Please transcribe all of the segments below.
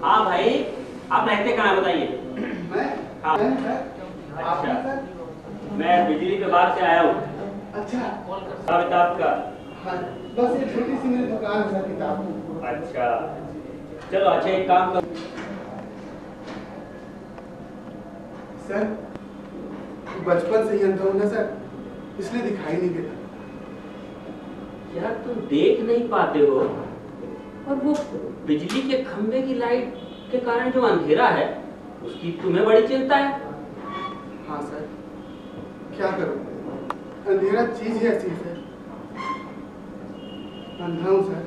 हाँ भाई, आप रहते कहाँ बताइए? मैं हाँ। अच्छा, मैं बिजली विभाग से आया हूँ। अच्छा, किताब का। हाँ, बस ये छोटी सी मेरी दुकान है सर किताब की। अच्छा, चलो अच्छा एक काम करो। सर बचपन से ही अंधा हूं ना सर, इसलिए दिखाई नहीं देता। यार तुम देख नहीं पाते हो, और वो बिजली के खंभे की लाइट के कारण जो अंधेरा है उसकी तुम्हें बड़ी चिंता है। हाँ सर, क्या करूं, अंधेरा चीज ही ऐसी है। अंधा हूं सर,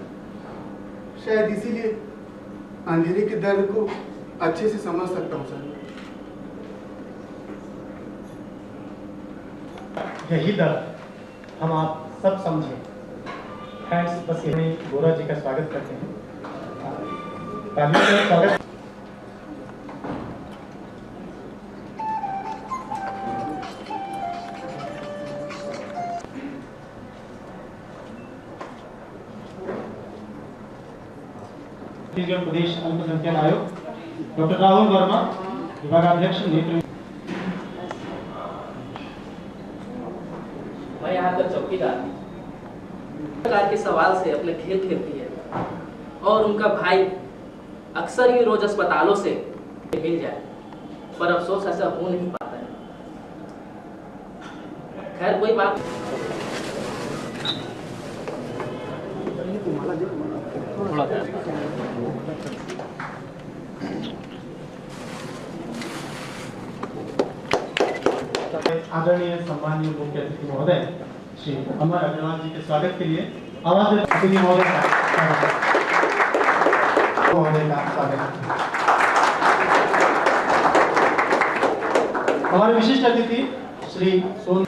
शायद इसीलिए अंधेरे के दर्द को अच्छे से समझ सकता हूं सर। यही दर्द हम आप सब समझे। फ्रेंड्स, बस यही गोरा जी का स्वागत करते हैं। तालियों से स्वागत। छत्तीसगढ़ प्रदेश अल्पसंख्यक आयोग डॉक्टर राहुल वर्मा, विभागाध्यक्ष नेत्र। मैं यहाँ का चौकीदार प्रकार के सवाल से अपने खेल खेलती है, और उनका भाई अक्सर ही रोज अस्पतालों से मिल जाए, पर अफसोस ऐसा हो नहीं पाता है। खैर कोई बात। आदरणीय सम्मानीय मुख्य अतिथि महोदय श्री अमर अग्रवाल जी के स्वागत के लिए आवाज अतिथि महोदय का स्वागत। हमारे विशिष्ट अतिथि श्री सोन,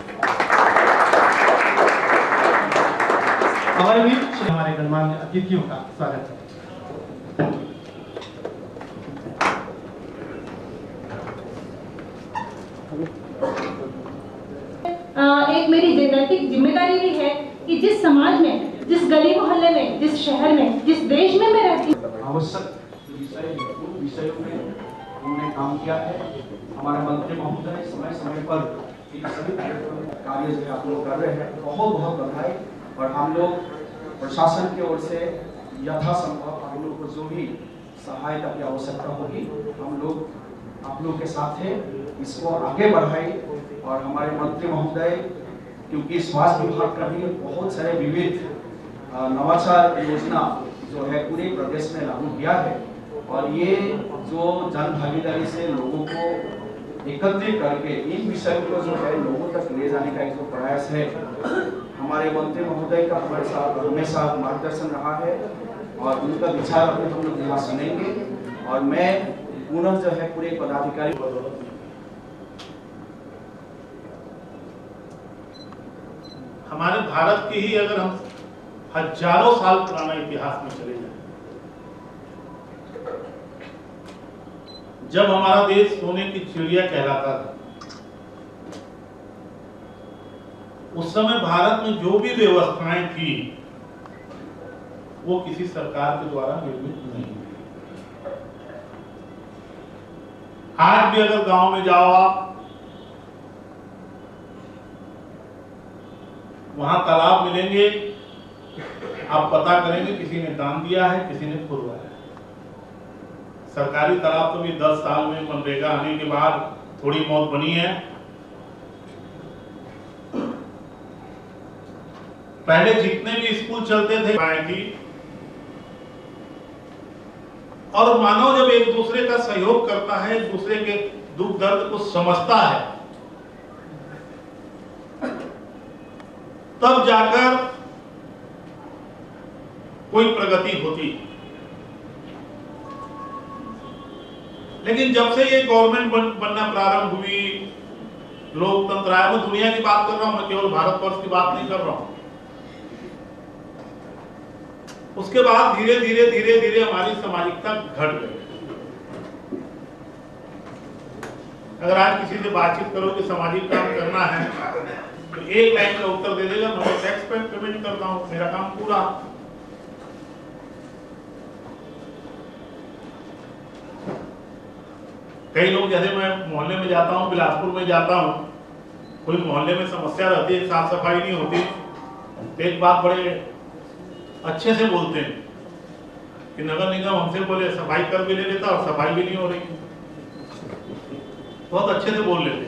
हमारे भी हमारे गणमान्य अतिथियों का स्वागत है। एक मेरी नैतिक जिम्मेदारी भी है कि जिस समाज में, जिस गली मोहल्ले में, जिस शहर में, जिस देश में मैं रहती हूँ, आवश्यक विषयों में उन्होंने काम किया है। हमारे मंत्री महोदय समय समय पर इन सभी कार्य जो आप लोग कर रहे हैं, बहुत बहुत बधाई। और हम लोग प्रशासन की ओर से यथासंभव आप लोग को जो भी सहायता की आवश्यकता होगी, हम लोग आप लोग के साथ है, इसको आगे बढ़ाई। और हमारे मंत्री महोदय, क्योंकि स्वास्थ्य विभाग का भी बहुत सारे विविध नवाचार योजना जो है पूरे प्रदेश में लागू किया है, और ये जो जन भागीदारी से लोगों को एकत्रित करके इन विषयों को जो है लोगों तक ले जाने का एक जो प्रयास है, हमारे मंत्री महोदय का हमारे साथ हमेशा मार्गदर्शन रहा है, और उनका विचार अपने हम लोग यहाँ सुनेंगे। और मैं पुनः जो है पूरे पदाधिकारी, हमारे भारत के ही अगर हम हजारों साल पुराना इतिहास में चले जाएं, जब हमारा देश सोने की चिड़िया कहलाता था, उस समय भारत में जो भी व्यवस्थाएं थी वो किसी सरकार के द्वारा निर्मित नहीं थी। आज भी अगर गांव में जाओ आप, वहां तालाब मिलेंगे, आप पता करेंगे किसी ने दान दिया है, किसी ने खुदवाया है। सरकारी तालाब तो भी 10 साल में मनरेगा आने के बाद थोड़ी मौत बनी है। पहले जितने भी स्कूल चलते थे थी, और मानव जब एक दूसरे का सहयोग करता है, एक दूसरे के दुख दर्द को समझता है, तब जाकर कोई प्रगति होती। लेकिन जब से ये गवर्नमेंट बनना प्रारंभ हुई, लोकतंत्र आया, मैं दुनिया की बात कर रहा हूं, मैं केवल भारतवर्ष की बात नहीं कर रहा हूं। उसके बाद धीरे धीरे धीरे धीरे हमारी सामाजिकता घट गई। अगर आज किसी से बातचीत करो कि सामाजिक काम करना है, तो एक लाइन का उत्तर दे देगा, मैं टैक्स पेमेंट करता हूं, मेरा काम पूरा। कई लोग, जैसे मैं मोहल्ले में जाता हूँ, बिलासपुर में जाता हूँ, कोई मोहल्ले में समस्या रहती है, साफ सफाई नहीं होती, तो एक बात बड़े अच्छे से बोलते हैं कि नगर निगम हमसे बोले सफाई कर भी ले लेता और सफाई भी नहीं हो रही, बहुत अच्छे से बोल लेते।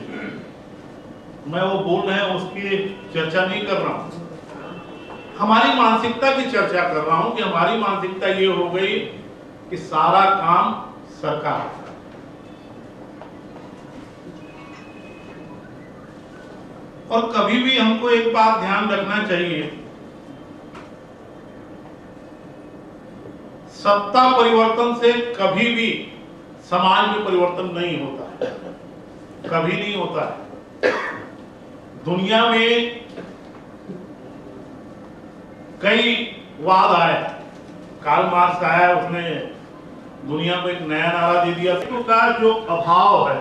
मैं वो बोल रहे हैं उसकी चर्चा नहीं कर रहा हूँ, हमारी मानसिकता की चर्चा कर रहा हूँ कि हमारी मानसिकता ये हो गई कि सारा काम सरकार, और कभी भी हमको एक बात ध्यान रखना चाहिए, सत्ता परिवर्तन से कभी भी समाज में परिवर्तन नहीं होता, कभी नहीं होता है। दुनिया में कई वाद आए, कार्ल मार्क्स आया, उसने दुनिया को एक नया नारा दे दिया का जो अभाव है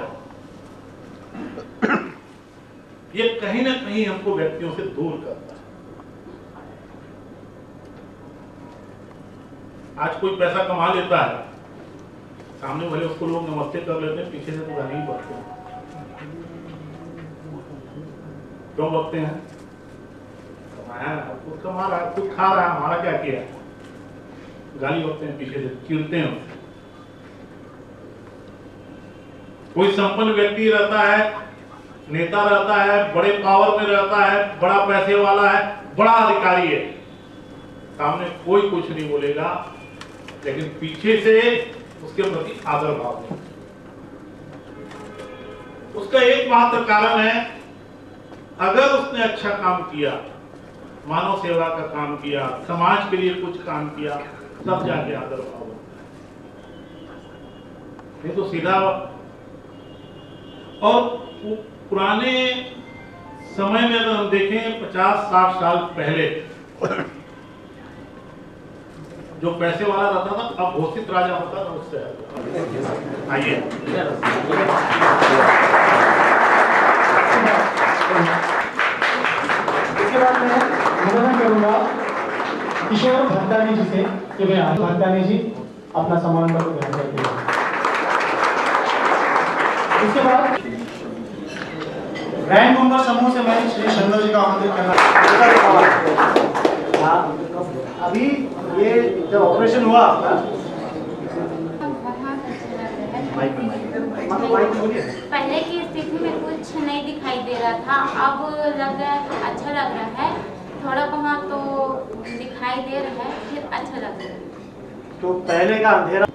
ये कहीं ना कहीं हमको व्यक्तियों से दूर करता है। आज कोई पैसा कमा लेता है, सामने वाले उसको लोग नमस्ते कर लेते हैं, पीछे से तो गाली ही बकते हैं। क्यों बकते हैं? कमाया, खुद कमा रहा है, खुद खा रहा है, हमारा क्या किया? गाली बकते हैं, पीछे से चिढ़ते हैं। कोई संपन्न व्यक्ति रहता है, नेता रहता है, बड़े पावर में रहता है, बड़ा पैसे वाला है, बड़ा अधिकारी है, सामने कोई कुछ नहीं बोलेगा, लेकिन पीछे से उसके प्रति आदर भाव नहीं। उसका एक मात्र कारण है, अगर उसने अच्छा काम किया, मानव सेवा का काम किया, समाज के लिए कुछ काम किया, तब जाके आदर भाव होता है। नहीं तो सीधा। और पुराने समय में अगर हम देखें 50-60 साल पहले जो पैसे वाला रहता था, अब घोषित राजा होता था उससे। आइए इसके बाद मैं निवेदन करूंगा किशोर भंडारी जी से कि वे भंडारी जी अपना सम्मान पत्र ग्रहण करते हैं। इसके बाद रैन कुंभा समूह से मैं श्री शंकर जी का आमंत्रित करना। अभी ये जब ऑपरेशन हुआ पहले की स्थिति में कुछ नहीं दिखाई दे रहा था, अब लग रहा है अच्छा लग रहा है, थोड़ा बहुत तो दिखाई दे रहा है, फिर अच्छा लग रहा है। तो पहले का अंधेरा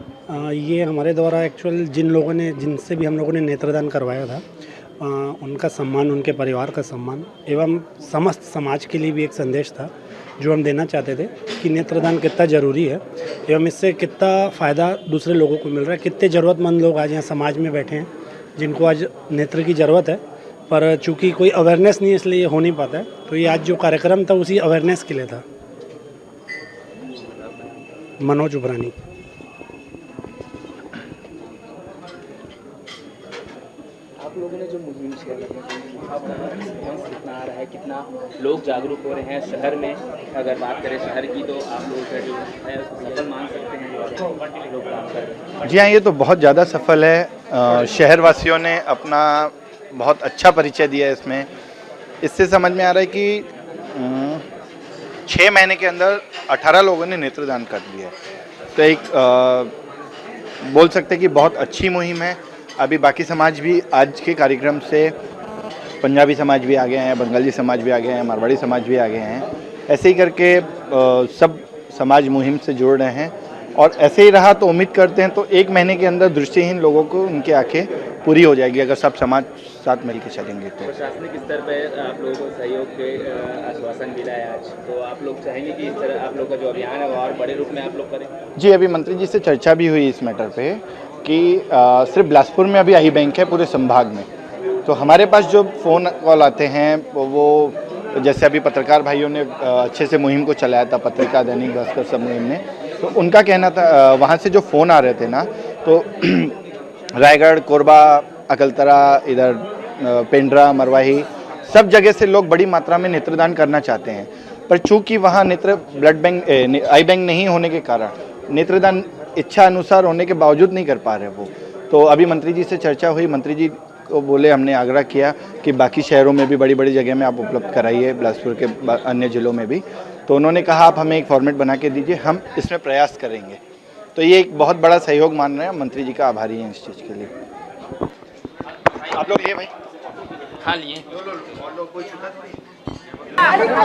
ये हमारे द्वारा एक्चुअल जिनसे भी हम लोगों ने नेत्रदान करवाया था, उनका सम्मान, उनके परिवार का सम्मान एवं समस्त समाज के लिए भी एक संदेश था जो हम देना चाहते थे कि नेत्रदान कितना ज़रूरी है एवं इससे कितना फ़ायदा दूसरे लोगों को मिल रहा है। कितने ज़रूरतमंद लोग आज यहाँ समाज में बैठे हैं जिनको आज नेत्र की ज़रूरत है, पर चूँकि कोई अवेयरनेस नहीं है इसलिए ये हो नहीं पाता है। तो ये आज जो कार्यक्रम था उसी अवेयरनेस के लिए था। मनोज उबरानी। आप लोगों ने जो मुहिम शेयर कितना आ रहा है, कितना लोग जागरूक हो रहे हैं शहर में? अगर बात करें शहर की तो आप लोग का जो है सफल मान सकते हैं लोग काम कर रहे हैं। जी हाँ, ये तो बहुत ज़्यादा सफल है। शहरवासियों ने अपना बहुत अच्छा परिचय दिया है इसमें। इससे समझ में आ रहा है कि 6 महीने के अंदर 18 लोगों ने नेत्रदान कर लिया है। तो एक बोल सकते हैं कि बहुत अच्छी मुहिम है। अभी बाकी समाज भी आज के कार्यक्रम से, पंजाबी समाज भी आ गए हैं, बंगाली समाज भी आ गए हैं, मारवाड़ी समाज भी आ गए हैं। ऐसे ही करके सब समाज मुहिम से जुड़ रहे हैं और ऐसे ही रहा तो उम्मीद करते हैं तो 1 महीने के अंदर दृष्टिहीन लोगों को उनकी आंखें पूरी हो जाएगी अगर सब समाज साथ मिलकर चलेंगे तो। प्रशासनिक स्तर पर आप लोगों को सहयोग के आश्वासन मिला है आज, तो आप लोग चाहेंगे कि इस तरह आप लोग का जो अभियान है वो और बड़े रूप में आप लोग करें? जी, अभी मंत्री जी से चर्चा भी हुई इस मैटर पे कि सिर्फ बिलासपुर में अभी आई बैंक है पूरे संभाग में, तो हमारे पास जो फ़ोन कॉल आते हैं वो जैसे अभी पत्रकार भाइयों ने अच्छे से मुहिम को चलाया था, पत्रिका दैनिक भास्कर सब मुहिम ने, तो उनका कहना था वहाँ से जो फ़ोन आ रहे थे ना, तो रायगढ़, कोरबा, अकलतरा, इधर पेंड्रा, मरवाही, सब जगह से लोग बड़ी मात्रा में नेत्रदान करना चाहते हैं, पर चूँकि वहाँ ब्लड बैंक आई बैंक नहीं होने के कारण नेत्रदान इच्छा अनुसार होने के बावजूद नहीं कर पा रहे वो। तो अभी मंत्री जी से चर्चा हुई, मंत्री जी को बोले, हमने आग्रह किया कि बाकी शहरों में भी बड़ी बड़ी जगह में आप उपलब्ध कराइए, बिलासपुर के अन्य ज़िलों में भी। तो उन्होंने कहा आप हमें एक फॉर्मेट बना के दीजिए, हम इसमें प्रयास करेंगे। तो ये एक बहुत बड़ा सहयोग मान रहे हैं, मंत्री जी का आभारी हैं इस चीज़ के लिए। आप लोग ये भाई खा लिए।